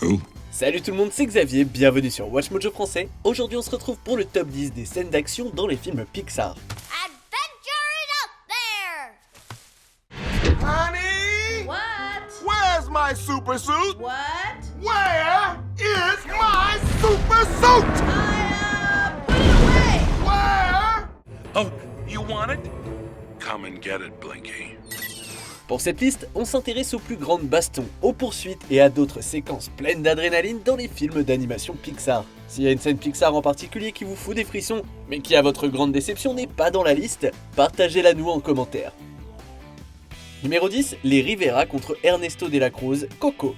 Who? Salut tout le monde, c'est Xavier, bienvenue sur Watch Mojo français. Aujourd'hui on se retrouve pour le top 10 des scènes d'action dans les films Pixar. Adventure is up there! Honey! What? Where's my super suit? What? Where is my super suit? Put it away! Where? Oh, you want it? Come and get it, Blinky. Pour cette liste, on s'intéresse aux plus grandes bastons, aux poursuites et à d'autres séquences pleines d'adrénaline dans les films d'animation Pixar. S'il y a une scène Pixar en particulier qui vous fout des frissons, mais qui à votre grande déception n'est pas dans la liste, partagez-la nous en commentaire. Numéro 10, les Rivera contre Ernesto de la Cruz, Coco.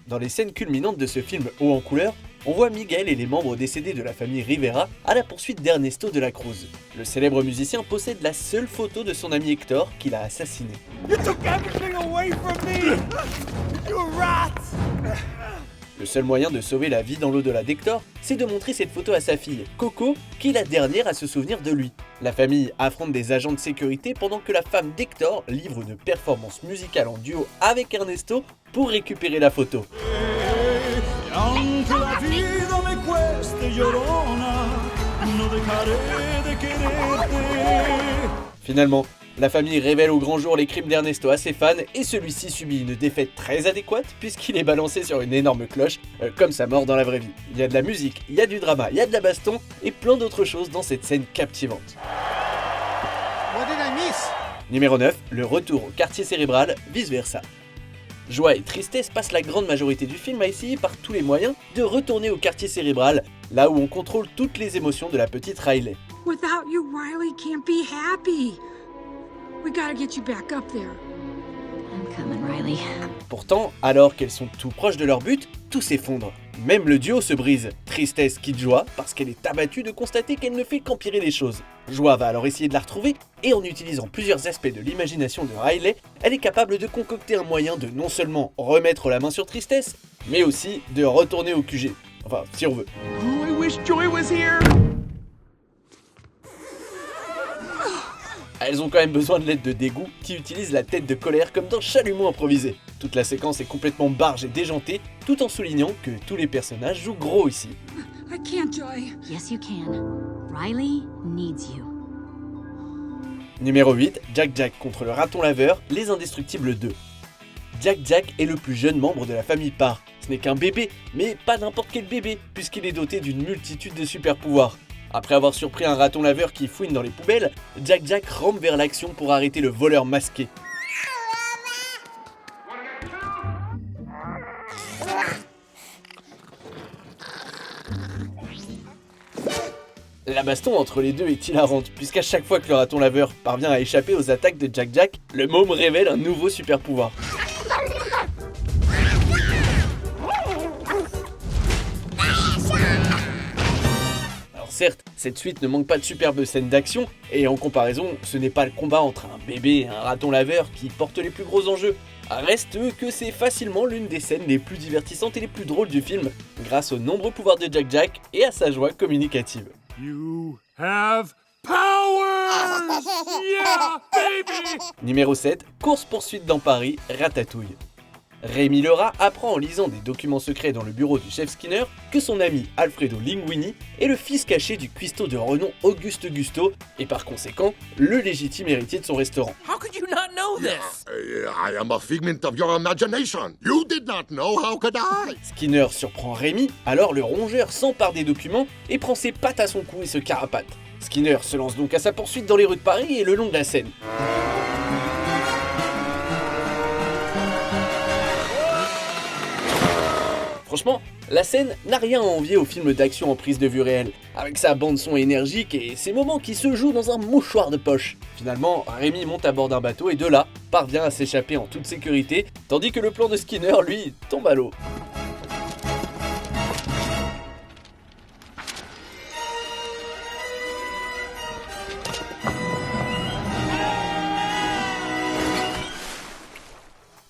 Dans les scènes culminantes de ce film haut en couleur, on voit Miguel et les membres décédés de la famille Rivera à la poursuite d'Ernesto de la Cruz. Le célèbre musicien possède la seule photo de son ami Hector qu'il a assassiné. You took everything away from me! You rat! Le seul moyen de sauver la vie dans l'au-delà d'Hector, c'est de montrer cette photo à sa fille, Coco, qui est la dernière à se souvenir de lui. La famille affronte des agents de sécurité pendant que la femme d'Hector livre une performance musicale en duo avec Ernesto pour récupérer la photo. Aunque la vida me cueste llorona, no dejaré de quererte. Finalement, la famille révèle au grand jour les crimes d'Ernesto à ses fans et celui-ci subit une défaite très adéquate puisqu'il est balancé sur une énorme cloche, comme sa mort dans la vraie vie. Il y a de la musique, il y a du drama, il y a de la baston et plein d'autres choses dans cette scène captivante. What did I miss? Numéro 9, le retour au quartier cérébral, vice versa. Joie et tristesse passent la grande majorité du film à essayer par tous les moyens de retourner au quartier cérébral, là où on contrôle toutes les émotions de la petite Riley. Without you, Riley can't be happy. We gotta get you back up there. I'm coming, Riley. Pourtant, alors qu'elles sont tout proches de leur but, tout s'effondre. Même le duo se brise. Tristesse quitte Joie parce qu'elle est abattue de constater qu'elle ne fait qu'empirer les choses. Joie va alors essayer de la retrouver et en utilisant plusieurs aspects de l'imagination de Riley, elle est capable de concocter un moyen de non seulement remettre la main sur Tristesse, mais aussi de retourner au QG. Enfin, si on veut. Oh, I wish Joy was here. Elles ont quand même besoin de l'aide de Dégoût qui utilise la tête de colère comme dans Chalumeau improvisé. Toute la séquence est complètement barge et déjantée, tout en soulignant que tous les personnages jouent gros ici. I can't, Joy. Yes, you can. Riley needs you. Numéro 8, Jack Jack contre le raton laveur, les Indestructibles 2. Jack Jack est le plus jeune membre de la famille Parr. Ce n'est qu'un bébé, mais pas n'importe quel bébé, puisqu'il est doté d'une multitude de super pouvoirs. Après avoir surpris un raton laveur qui fouine dans les poubelles, Jack Jack rampe vers l'action pour arrêter le voleur masqué. La baston entre les deux est hilarante, puisqu'à chaque fois que le raton laveur parvient à échapper aux attaques de Jack Jack, le môme révèle un nouveau super pouvoir. Certes, cette suite ne manque pas de superbes scènes d'action, et en comparaison, ce n'est pas le combat entre un bébé et un raton laveur qui porte les plus gros enjeux. Reste que c'est facilement l'une des scènes les plus divertissantes et les plus drôles du film, grâce aux nombreux pouvoirs de Jack Jack et à sa joie communicative. You have powers! Yeah, baby! Numéro 7, course-poursuite dans Paris, Ratatouille. Rémi le rat apprend en lisant des documents secrets dans le bureau du chef Skinner que son ami Alfredo Linguini est le fils caché du cuistot de renom Auguste Gusto et par conséquent le légitime héritier de son restaurant. How could you not know this? I am a figment of your imagination. You did not know, how could I? Skinner surprend Rémi, alors le rongeur s'empare des documents et prend ses pattes à son cou et se carapate. Skinner se lance donc à sa poursuite dans les rues de Paris et le long de la Seine. Franchement, la scène n'a rien à envier au film d'action en prise de vue réelle, avec sa bande-son énergique et ses moments qui se jouent dans un mouchoir de poche. Finalement, Rémi monte à bord d'un bateau et de là, parvient à s'échapper en toute sécurité, tandis que le plan de Skinner, lui, tombe à l'eau.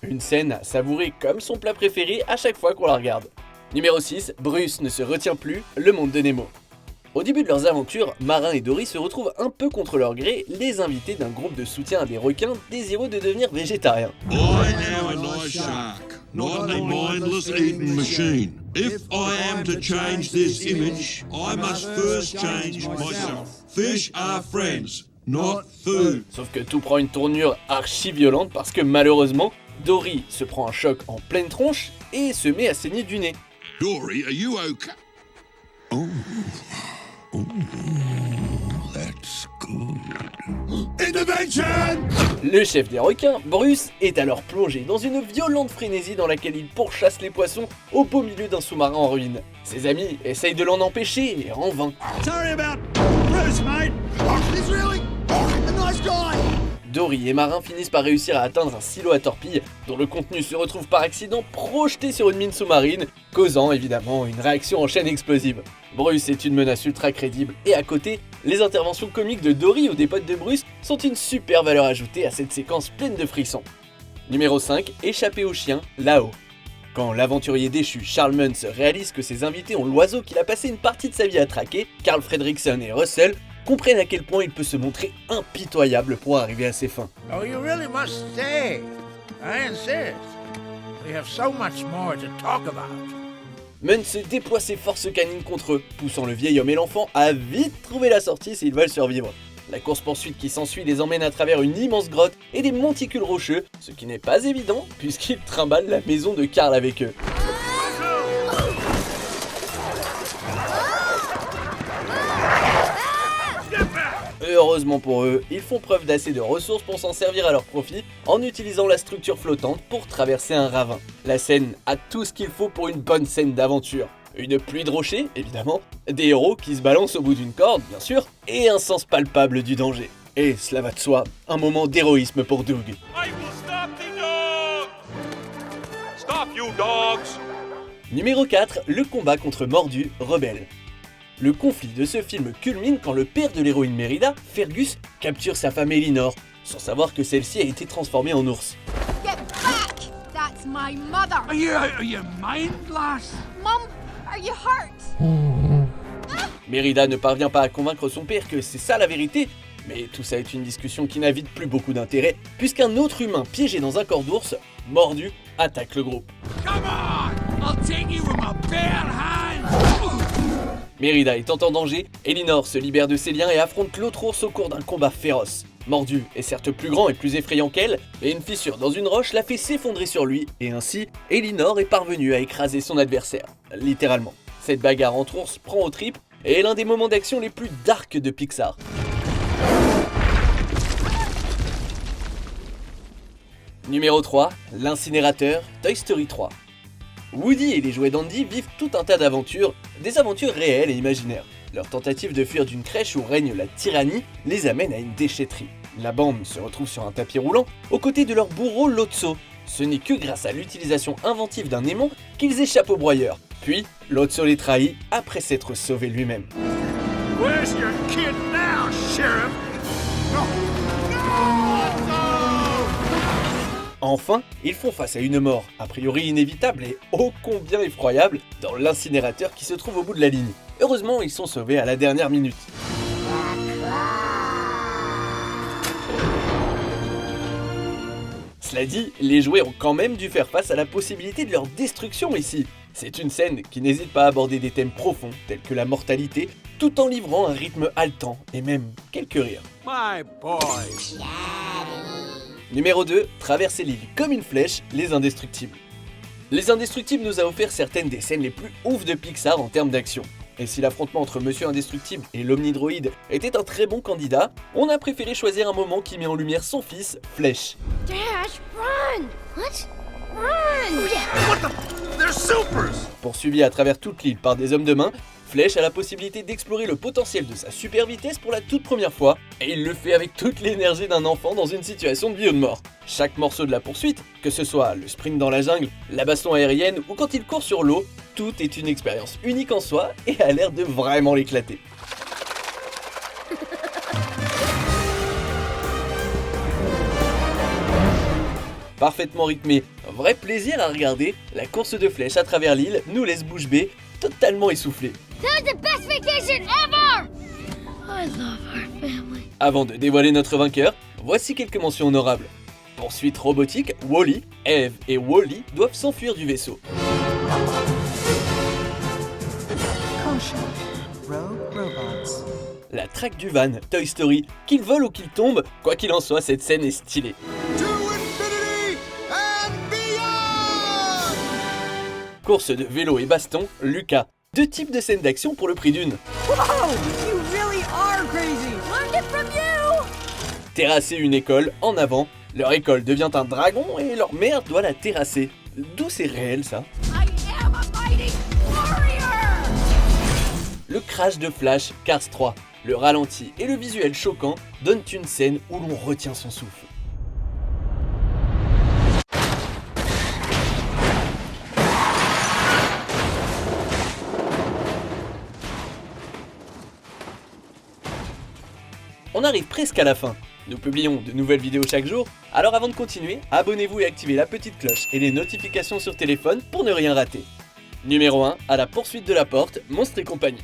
Une scène à savourer comme son plat préféré à chaque fois qu'on la regarde. Numéro 6, Bruce ne se retient plus, le monde de Nemo. Au début de leurs aventures, Marin et Dory se retrouvent un peu contre leur gré, les invités d'un groupe de soutien à des requins désireux de devenir végétariens. I am a lost shark. not a mindless eating machine. If I am to change this image, I must first change myself. Fish are friends, not food. Sauf que tout prend une tournure archi-violente parce que malheureusement, Dory se prend un choc en pleine tronche et se met à saigner du nez. Dory, are you okay? Oh, that's good. Intervention! Le chef des requins, Bruce, est alors plongé dans une violente frénésie dans laquelle il pourchasse les poissons au beau milieu d'un sous-marin en ruine. Ses amis essayent de l'en empêcher, et en vain. Sorry about Bruce, mate. He's really a nice guy. Dory et Marin finissent par réussir à atteindre un silo à torpilles dont le contenu se retrouve par accident projeté sur une mine sous-marine, causant évidemment une réaction en chaîne explosive. Bruce est une menace ultra crédible et à côté, les interventions comiques de Dory ou des potes de Bruce sont une super valeur ajoutée à cette séquence pleine de frissons. Numéro 5, échappé aux chiens, là-haut. Quand l'aventurier déchu Charles Muntz réalise que ses invités ont l'oiseau qu'il a passé une partie de sa vie à traquer, Carl Fredricksen et Russell comprennent à quel point il peut se montrer impitoyable pour arriver à ses fins. Oh, you really must stay. I insist. We have so much more to talk about. Muntz déploie ses forces canines contre eux, poussant le vieil homme et l'enfant à vite trouver la sortie s'ils veulent survivre. La course-poursuite qui s'ensuit les emmène à travers une immense grotte et des monticules rocheux, ce qui n'est pas évident puisqu'ils trimballent la maison de Carl avec eux. Heureusement pour eux, ils font preuve d'assez de ressources pour s'en servir à leur profit en utilisant la structure flottante pour traverser un ravin. La scène a tout ce qu'il faut pour une bonne scène d'aventure. Une pluie de rochers, évidemment, des héros qui se balancent au bout d'une corde, bien sûr, et un sens palpable du danger. Et cela va de soi, un moment d'héroïsme pour Doug. I will stop the dog! Stop, you dogs! Numéro 4, le combat contre Mordu, rebelle. Le conflit de ce film culmine quand le père de l'héroïne Merida, Fergus, capture sa femme Elinor, sans savoir que celle-ci a été transformée en ours. Get back! That's my mother! Are you mind, lass? Mum, are you hurt? Merida ne parvient pas à convaincre son père que c'est ça la vérité, mais tout ça est une discussion qui n'a vite plus beaucoup d'intérêt, puisqu'un autre humain piégé dans un corps d'ours, Mordu, attaque le groupe. Come on! I'll take you with my bare hands! Merida étant en danger, Elinor se libère de ses liens et affronte l'autre ours au cours d'un combat féroce. Mordu est certes plus grand et plus effrayant qu'elle, mais une fissure dans une roche la fait s'effondrer sur lui, et ainsi, Elinor est parvenue à écraser son adversaire, littéralement. Cette bagarre entre ours prend aux tripes et est l'un des moments d'action les plus dark de Pixar. Numéro 3, l'incinérateur, Toy Story 3. Woody et les jouets d'Andy vivent tout un tas d'aventures, des aventures réelles et imaginaires. Leur tentative de fuir d'une crèche où règne la tyrannie les amène à une déchetterie. La bande se retrouve sur un tapis roulant, aux côtés de leur bourreau Lotso. Ce n'est que grâce à l'utilisation inventive d'un aimant qu'ils échappent au broyeur. Puis, Lotso les trahit après s'être sauvé lui-même. Where's your kid now, Sheriff? Enfin, ils font face à une mort, a priori inévitable et ô combien effroyable, dans l'incinérateur qui se trouve au bout de la ligne. Heureusement, ils sont sauvés à la dernière minute. Cela dit, les jouets ont quand même dû faire face à la possibilité de leur destruction ici. C'est une scène qui n'hésite pas à aborder des thèmes profonds, tels que la mortalité, tout en livrant un rythme haletant et même quelques rires. My boy. Numéro 2, traverser l'île comme une flèche, Les Indestructibles. Les Indestructibles nous a offert certaines des scènes les plus ouf de Pixar en termes d'action. Et si l'affrontement entre Monsieur Indestructible et l'Omnidroïde était un très bon candidat, on a préféré choisir un moment qui met en lumière son fils, Flèche. Dash, run! What? Run! They're supers! Poursuivi à travers toute l'île par des hommes de main, Flèche a la possibilité d'explorer le potentiel de sa super vitesse pour la toute première fois, et il le fait avec toute l'énergie d'un enfant dans une situation de vie ou de mort. Chaque morceau de la poursuite, que ce soit le sprint dans la jungle, la baston aérienne ou quand il court sur l'eau, tout est une expérience unique en soi et a l'air de vraiment l'éclater. Parfaitement rythmé, vrai plaisir à regarder, la course de Flèche à travers l'île nous laisse bouche bée, totalement essoufflé. That was the best vacation ever! I love our family. Avant de dévoiler notre vainqueur, voici quelques mentions honorables. Poursuite robotique, Wall-E, Eve et Wall-E doivent s'enfuir du vaisseau. La traque du van, Toy Story, qu'il vole ou qu'il tombe, quoi qu'il en soit, cette scène est stylée. Course de vélo et baston, Lucas. 2 types de scènes d'action pour le prix d'une. Terrasser une école, en avant. Leur école devient un dragon et leur mère doit la terrasser. D'où c'est réel ça? Le crash de Flash, Cars 3. Le ralenti et le visuel choquant donnent une scène où l'on retient son souffle. On arrive presque à la fin. Nous publions de nouvelles vidéos chaque jour, alors avant de continuer, abonnez-vous et activez la petite cloche et les notifications sur téléphone pour ne rien rater. Numéro 1, à la poursuite de la porte, Monstres et compagnie.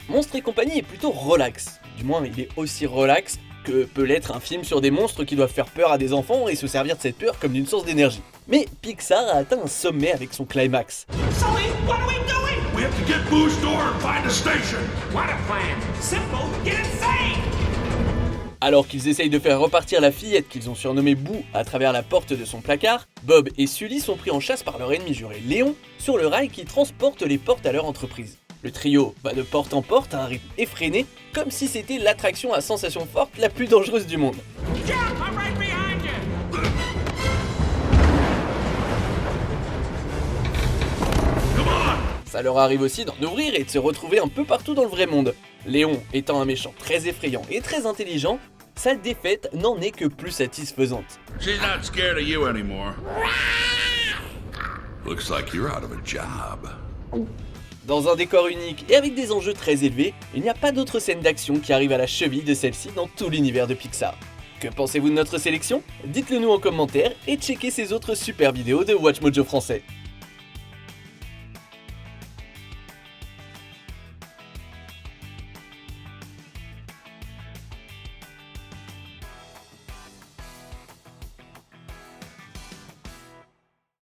Monstres et compagnie est plutôt relax, du moins il est aussi relax que peut l'être un film sur des monstres qui doivent faire peur à des enfants et se servir de cette peur comme d'une source d'énergie. Mais Pixar a atteint un sommet avec son climax. Sully, what are we doing? We have to get Boo's door and find a station. What a plan. Simple, get insane. Alors qu'ils essayent de faire repartir la fillette qu'ils ont surnommée Boo à travers la porte de son placard, Bob et Sully sont pris en chasse par leur ennemi juré Léon sur le rail qui transporte les portes à leur entreprise. Le trio va de porte en porte à un rythme effréné, comme si c'était l'attraction à sensation forte la plus dangereuse du monde. Yeah, I'm right behind you. Come on. Ça leur arrive aussi d'en ouvrir et de se retrouver un peu partout dans le vrai monde. Léon étant un méchant très effrayant et très intelligent, sa défaite n'en est que plus satisfaisante. She's not scared of you anymore. Looks like you're out of a job. Dans un décor unique et avec des enjeux très élevés, il n'y a pas d'autre scène d'action qui arrive à la cheville de celle-ci dans tout l'univers de Pixar. Que pensez-vous de notre sélection? Dites-le nous en commentaire et checkez ces autres super vidéos de WatchMojo français.